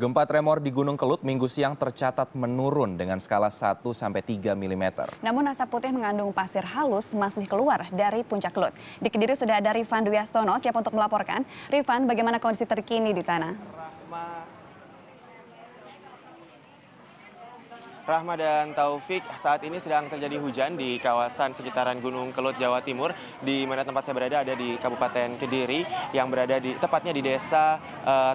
Gempa tremor di Gunung Kelut Minggu siang tercatat menurun dengan skala 1-3 mm. Namun asap putih mengandung pasir halus masih keluar dari puncak Kelut. Di Kediri sudah ada Rifan Dwi Astono siap untuk melaporkan. Rifan, bagaimana kondisi terkini di sana? Rahma dan Taufik, saat ini sedang terjadi hujan di kawasan sekitaran Gunung Kelut, Jawa Timur, di mana tempat saya berada ada di Kabupaten Kediri, yang berada tepatnya di desa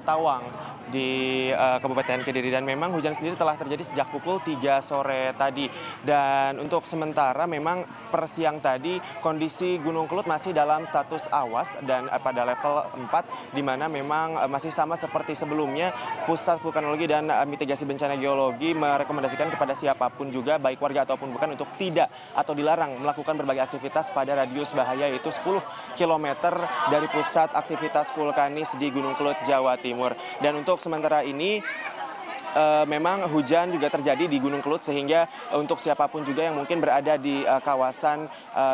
Tawang di Kabupaten Kediri. Dan memang hujan sendiri telah terjadi sejak pukul 3 sore tadi. Dan untuk sementara memang per siang tadi kondisi Gunung Kelut masih dalam status awas dan pada level 4, di mana memang masih sama seperti sebelumnya. Pusat Vulkanologi dan Mitigasi Bencana Geologi merekomendasikan kepada siapapun juga, baik warga ataupun bukan, untuk tidak atau dilarang melakukan berbagai aktivitas pada radius bahaya, yaitu 10 km dari pusat aktivitas vulkanis di Gunung Kelut, Jawa Timur. Dan untuk sementara ini memang hujan juga terjadi di Gunung Kelut, sehingga untuk siapapun juga yang mungkin berada di kawasan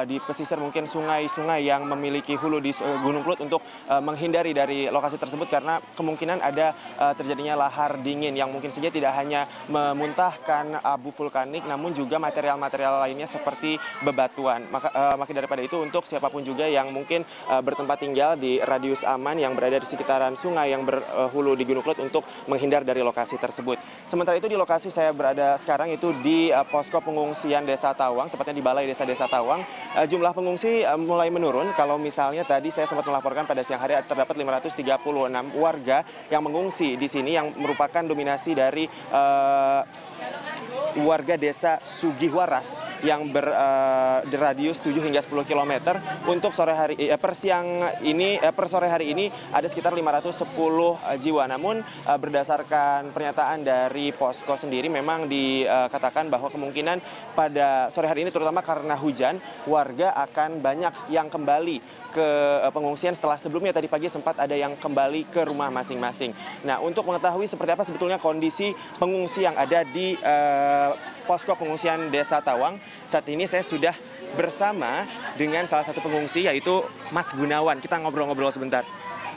di pesisir mungkin sungai-sungai yang memiliki hulu di Gunung Kelut untuk menghindari dari lokasi tersebut, karena kemungkinan ada terjadinya lahar dingin yang mungkin saja tidak hanya memuntahkan abu vulkanik, namun juga material-material lainnya seperti bebatuan. Maka daripada itu, untuk siapapun juga yang mungkin bertempat tinggal di radius aman yang berada di sekitaran sungai yang berhulu di Gunung Kelut untuk menghindar dari lokasi tersebut. Sementara itu di lokasi saya berada sekarang itu di posko pengungsian Desa Tawang, tepatnya di Balai Desa Tawang. Jumlah pengungsi mulai menurun. Kalau misalnya tadi saya sempat melaporkan pada siang hari terdapat 536 warga yang mengungsi di sini, yang merupakan dominasi dari warga desa Sugihwaras yang berradius 7 hingga 10 km. Untuk sore hari per sore hari ini ada sekitar 510 jiwa. Namun berdasarkan pernyataan dari posko sendiri, memang dikatakan bahwa kemungkinan pada sore hari ini, terutama karena hujan, warga akan banyak yang kembali ke pengungsian setelah sebelumnya tadi pagi sempat ada yang kembali ke rumah masing-masing. Nah, untuk mengetahui seperti apa sebetulnya kondisi pengungsi yang ada di posko pengungsian Desa Tawang, saat ini saya sudah bersama dengan salah satu pengungsi, yaitu Mas Gunawan. Kita ngobrol-ngobrol sebentar.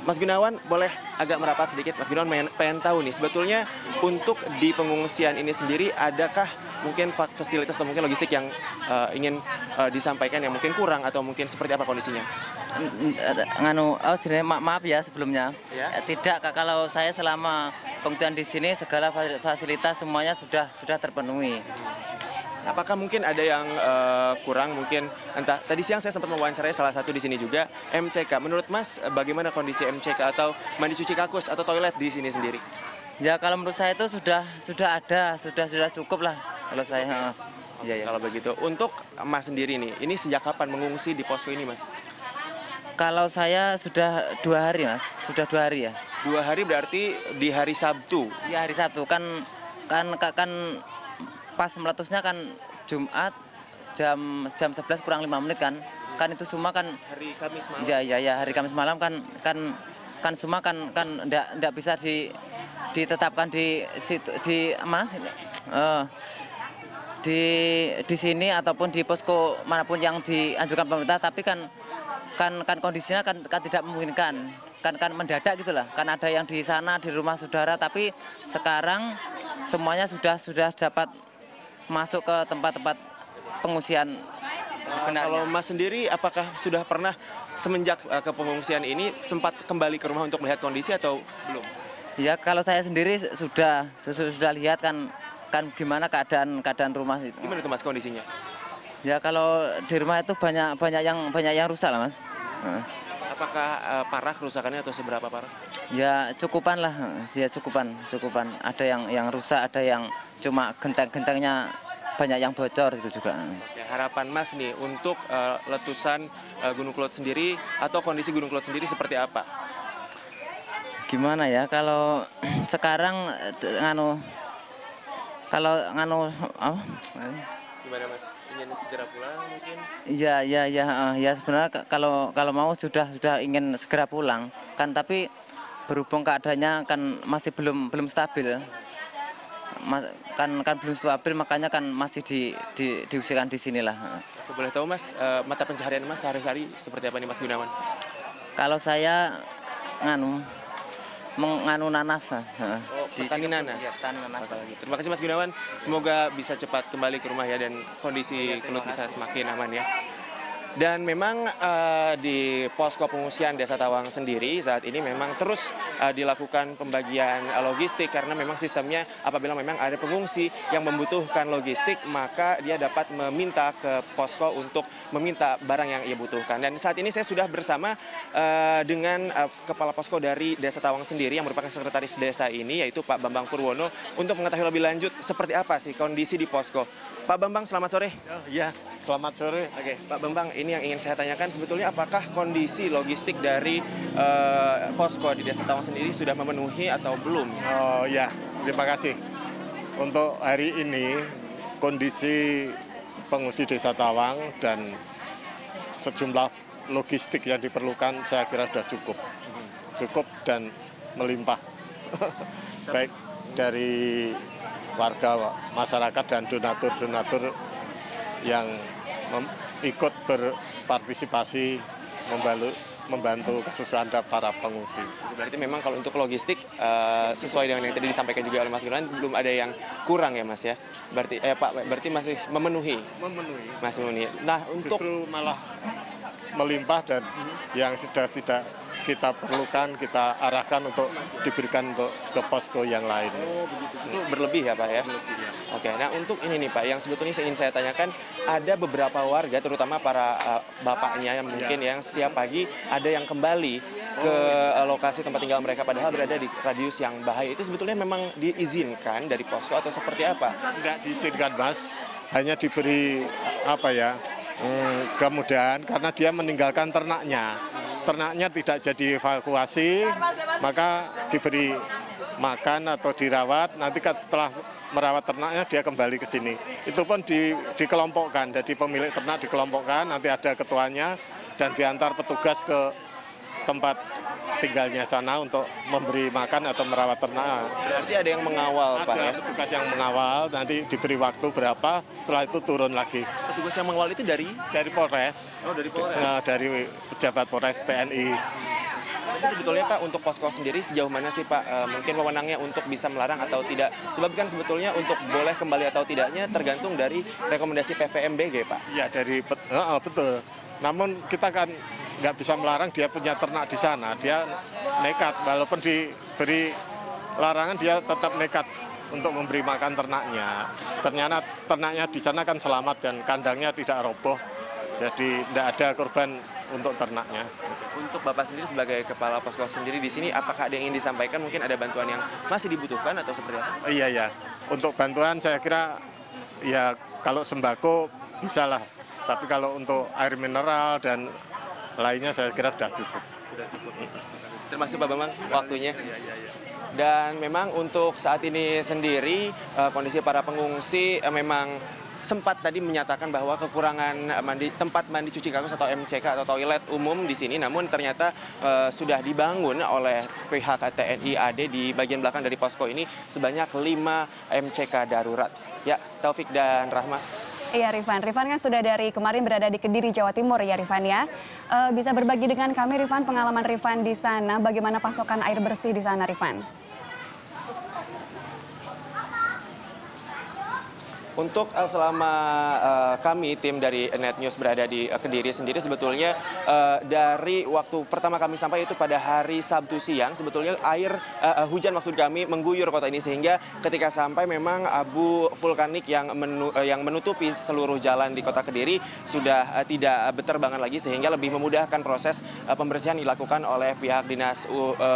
Mas Gunawan, boleh agak merapat sedikit? Mas Gunawan pengen tahu nih, sebetulnya untuk di pengungsian ini sendiri adakah mungkin fasilitas atau mungkin logistik yang ingin disampaikan yang mungkin kurang, atau mungkin seperti apa kondisinya? Maaf ya sebelumnya. Ya? Tidak, Kak, kalau saya selama pengungsian di sini segala fasilitas semuanya sudah terpenuhi. Apakah mungkin ada yang kurang? Mungkin entah, tadi siang saya sempat mewawancarai salah satu di sini juga, MCK. Menurut Mas, bagaimana kondisi MCK atau mandi cuci kakus atau toilet di sini sendiri? Ya, kalau menurut saya itu sudah ada, sudah cukup lah kalau saya. Ya. Kalau begitu, untuk Mas sendiri nih, ini sejak kapan mengungsi di posko ini, Mas? Kalau saya sudah 2 hari, Mas. Sudah 2 hari ya. 2 hari berarti di hari Sabtu? Ya, hari Sabtu. Kan pas meletusnya kan Jumat jam 11 kurang 5 menit kan. Kan itu semua kan hari Kamis malam. Ya, hari Kamis malam kan semua kan enggak bisa ditetapkan di situ, di mana sih? Di sini ataupun di posko manapun yang dianjurkan pemerintah, tapi kan kondisinya kan tidak memungkinkan, kan mendadak gitulah. Kan ada yang di sana di rumah saudara, tapi sekarang semuanya sudah dapat masuk ke tempat-tempat pengungsian. Kalau Mas sendiri, apakah sudah pernah semenjak ke pengungsian ini sempat kembali ke rumah untuk melihat kondisi atau belum? Ya, kalau saya sendiri sudah lihat kan gimana keadaan rumah itu. Gimana itu, Mas, kondisinya? Ya, kalau di rumah itu banyak yang rusak lah, Mas. Apakah parah kerusakannya atau seberapa parah? Ya, cukupan lah. Ya, cukupan. Ada yang rusak, ada yang cuma genteng-gentengnya banyak yang bocor itu juga. Ya, harapan Mas nih untuk letusan Gunung Kelut sendiri atau kondisi Gunung Kelut sendiri seperti apa? Gimana ya, kalau sekarang Gimana, Mas? Ingin segera pulang mungkin? Ya, sebenarnya kalau mau sudah ingin segera pulang kan, tapi berhubung keadaannya kan masih belum stabil. Kan belum stabil, makanya kan masih diusikan di sinilah. Boleh tahu, Mas, mata pencaharian Mas sehari-hari seperti apa nih, Mas Gunawan? Kalau saya menganu nanas, Mas. Oh, Petani nanas. Ya, petani nanas. Terima kasih Mas Gunawan. Semoga bisa cepat kembali ke rumah ya dan kondisi Kelut bisa semakin aman ya. Dan memang di posko pengungsian Desa Tawang sendiri saat ini memang terus dilakukan pembagian logistik karena memang sistemnya apabila memang ada pengungsi yang membutuhkan logistik maka dia dapat meminta ke posko untuk meminta barang yang ia butuhkan. Dan saat ini saya sudah bersama dengan kepala posko dari Desa Tawang sendiri yang merupakan sekretaris desa ini yaitu Pak Bambang Purwono untuk mengetahui lebih lanjut seperti apa sih kondisi di posko. Pak Bambang, selamat sore. Ya, selamat sore. Oke, Pak Bambang, ini yang ingin saya tanyakan sebetulnya apakah kondisi logistik dari posko di Desa Tawang sendiri sudah memenuhi atau belum? Oh ya, terima kasih. Untuk hari ini kondisi pengungsi Desa Tawang dan sejumlah logistik yang diperlukan saya kira sudah cukup dan melimpah. Baik dari warga masyarakat dan donatur-donatur yang ikut berpartisipasi membantu kesusahan para pengungsi. Berarti memang kalau untuk logistik sesuai dengan yang tadi disampaikan juga oleh Mas Gunawan belum ada yang kurang ya Mas ya. Berarti Pak berarti masih memenuhi. Masih memenuhi. Nah, untuk justru malah melimpah dan yang sudah tidak kita perlukan, kita arahkan untuk diberikan untuk ke posko yang lain. Oh, begitu. Itu berlebih ya Pak ya? Berlebih, ya. Oke, nah untuk ini nih Pak, yang sebetulnya ingin saya tanyakan, ada beberapa warga, terutama para bapaknya yang mungkin yang setiap pagi ada yang kembali ke lokasi tempat tinggal mereka, padahal berada di radius yang bahaya. Itu sebetulnya memang diizinkan dari posko atau seperti apa? Tidak diizinkan Mas, hanya diberi kemudahan karena dia meninggalkan ternaknya. Ternaknya tidak jadi evakuasi, maka diberi makan atau dirawat. Nanti setelah merawat ternaknya dia kembali ke sini. Itu pun dikelompokkan, jadi pemilik ternak dikelompokkan, nanti ada ketuanya dan diantar petugas ke tempat tinggalnya sana untuk memberi makan atau merawat ternak. Berarti ada yang mengawal Pak ya? Ada petugas yang mengawal, nanti diberi waktu berapa, setelah itu turun lagi. Petugas yang mengawal itu dari Polres. Oh, dari Polres. Dari pejabat Polres TNI. Tapi sebetulnya Pak untuk posko sendiri sejauh mana sih Pak mungkin wewenangnya untuk bisa melarang atau tidak? Sebab kan sebetulnya untuk boleh kembali atau tidaknya tergantung dari rekomendasi PVMBG Pak. Ya betul. Namun kita kan nggak bisa melarang, dia punya ternak di sana. Dia nekat, walaupun diberi larangan dia tetap nekat untuk memberi makan ternaknya. Ternyata ternaknya di sana kan selamat dan kandangnya tidak roboh. Jadi tidak ada korban untuk ternaknya. Untuk Bapak sendiri sebagai kepala posko sendiri di sini, apakah ada yang ingin disampaikan? Mungkin ada bantuan yang masih dibutuhkan atau seperti apa? Iya. Untuk bantuan saya kira ya kalau sembako bisa lah. Tapi kalau untuk air mineral dan lainnya saya kira sudah cukup. Terima kasih Pak Bambang waktunya. Dan memang untuk saat ini sendiri kondisi para pengungsi memang sempat tadi menyatakan bahwa kekurangan tempat mandi cuci kakus atau MCK atau toilet umum di sini, namun ternyata sudah dibangun oleh pihak TNI AD di bagian belakang dari posko ini sebanyak 5 MCK darurat. Ya, Taufik dan Rahma. Iya Rifan kan sudah dari kemarin berada di Kediri, Jawa Timur ya Rifan ya. Bisa berbagi dengan kami Rifan pengalaman Rifan di sana, bagaimana pasokan air bersih di sana Rifan? Untuk selama kami tim dari Net News berada di Kediri sendiri sebetulnya dari waktu pertama kami sampai itu pada hari Sabtu siang sebetulnya hujan maksud kami mengguyur kota ini sehingga ketika sampai memang abu vulkanik yang menutupi seluruh jalan di kota Kediri sudah tidak berterbangan lagi sehingga lebih memudahkan proses pembersihan dilakukan oleh pihak Dinas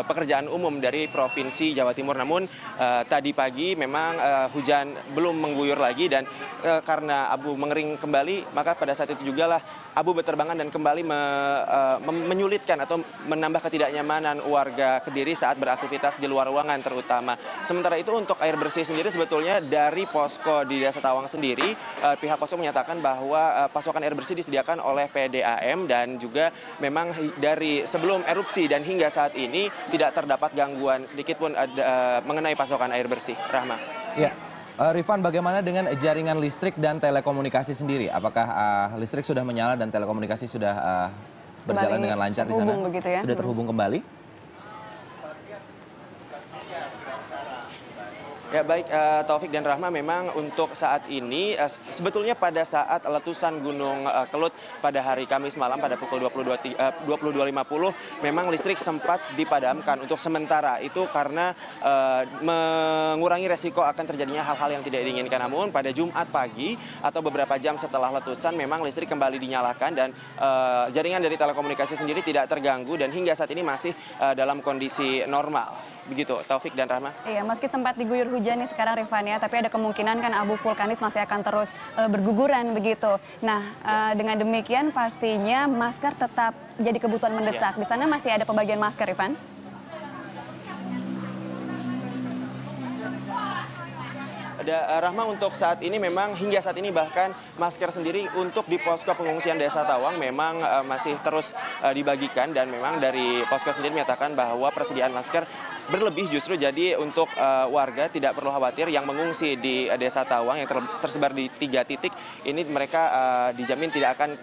Pekerjaan Umum dari Provinsi Jawa Timur. Namun tadi pagi memang hujan belum mengguyur lagi dan karena abu mengering kembali, maka pada saat itu juga lah abu berterbangan dan kembali menyulitkan atau menambah ketidaknyamanan warga Kediri saat beraktivitas di luar ruangan terutama. Sementara itu untuk air bersih sendiri sebetulnya dari posko di Desa Tawang sendiri, pihak posko menyatakan bahwa pasokan air bersih disediakan oleh PDAM dan juga memang dari sebelum erupsi dan hingga saat ini tidak terdapat gangguan sedikit pun mengenai pasokan air bersih. Rahma. Ya. Rifan, bagaimana dengan jaringan listrik dan telekomunikasi sendiri? Apakah listrik sudah menyala dan telekomunikasi sudah berjalan dengan lancar di sana? Begitu ya? Sudah terhubung kembali? Ya baik, Taufik dan Rahma, memang untuk saat ini sebetulnya pada saat letusan Gunung Kelut pada hari Kamis malam pada pukul 22.50 memang listrik sempat dipadamkan untuk sementara itu karena mengurangi resiko akan terjadinya hal-hal yang tidak diinginkan. Namun pada Jumat pagi atau beberapa jam setelah letusan memang listrik kembali dinyalakan dan jaringan dari telekomunikasi sendiri tidak terganggu dan hingga saat ini masih dalam kondisi normal. Begitu, Taufik dan Rahma. Iya, meski sempat diguyur hujan nih sekarang Rifan ya, tapi ada kemungkinan kan abu vulkanis masih akan terus berguguran begitu. Nah, dengan demikian pastinya masker tetap jadi kebutuhan mendesak. Di sana masih ada pembagian masker, Rifan? Rahma, untuk saat ini memang hingga saat ini bahkan masker sendiri untuk di posko pengungsian Desa Tawang memang masih terus dibagikan dan memang dari posko sendiri menyatakan bahwa persediaan masker berlebih justru, jadi untuk warga tidak perlu khawatir yang mengungsi di Desa Tawang yang tersebar di 3 titik ini mereka dijamin tidak akan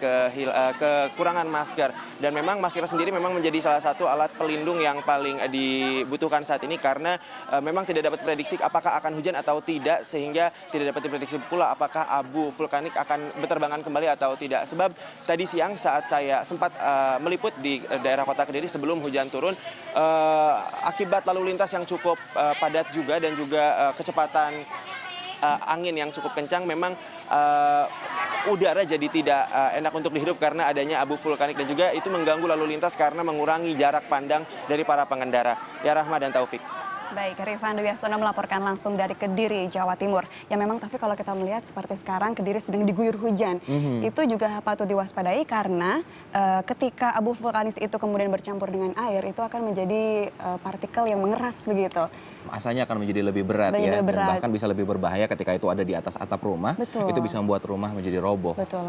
kekurangan masker dan memang masker sendiri memang menjadi salah satu alat pelindung yang paling dibutuhkan saat ini karena memang tidak dapat prediksi apakah akan hujan atau tidak, sehingga tidak dapat diprediksi pula apakah abu vulkanik akan berterbangan kembali atau tidak. Sebab tadi siang saat saya sempat meliput di daerah kota Kediri sebelum hujan turun, akibat lalu lintas yang cukup padat juga dan juga kecepatan angin yang cukup kencang, memang udara jadi tidak enak untuk dihirup karena adanya abu vulkanik dan juga itu mengganggu lalu lintas karena mengurangi jarak pandang dari para pengendara. Ya, Rahma dan Taufik. Baik, Rifan Dwi Yasona melaporkan langsung dari Kediri, Jawa Timur. Ya memang, tapi kalau kita melihat seperti sekarang Kediri sedang diguyur hujan, itu juga patut diwaspadai karena ketika abu vulkanis itu kemudian bercampur dengan air, itu akan menjadi partikel yang mengeras begitu. Masanya akan menjadi lebih berat ya, dan bahkan bisa lebih berbahaya ketika itu ada di atas atap rumah. Betul. Itu bisa membuat rumah menjadi roboh. Betul.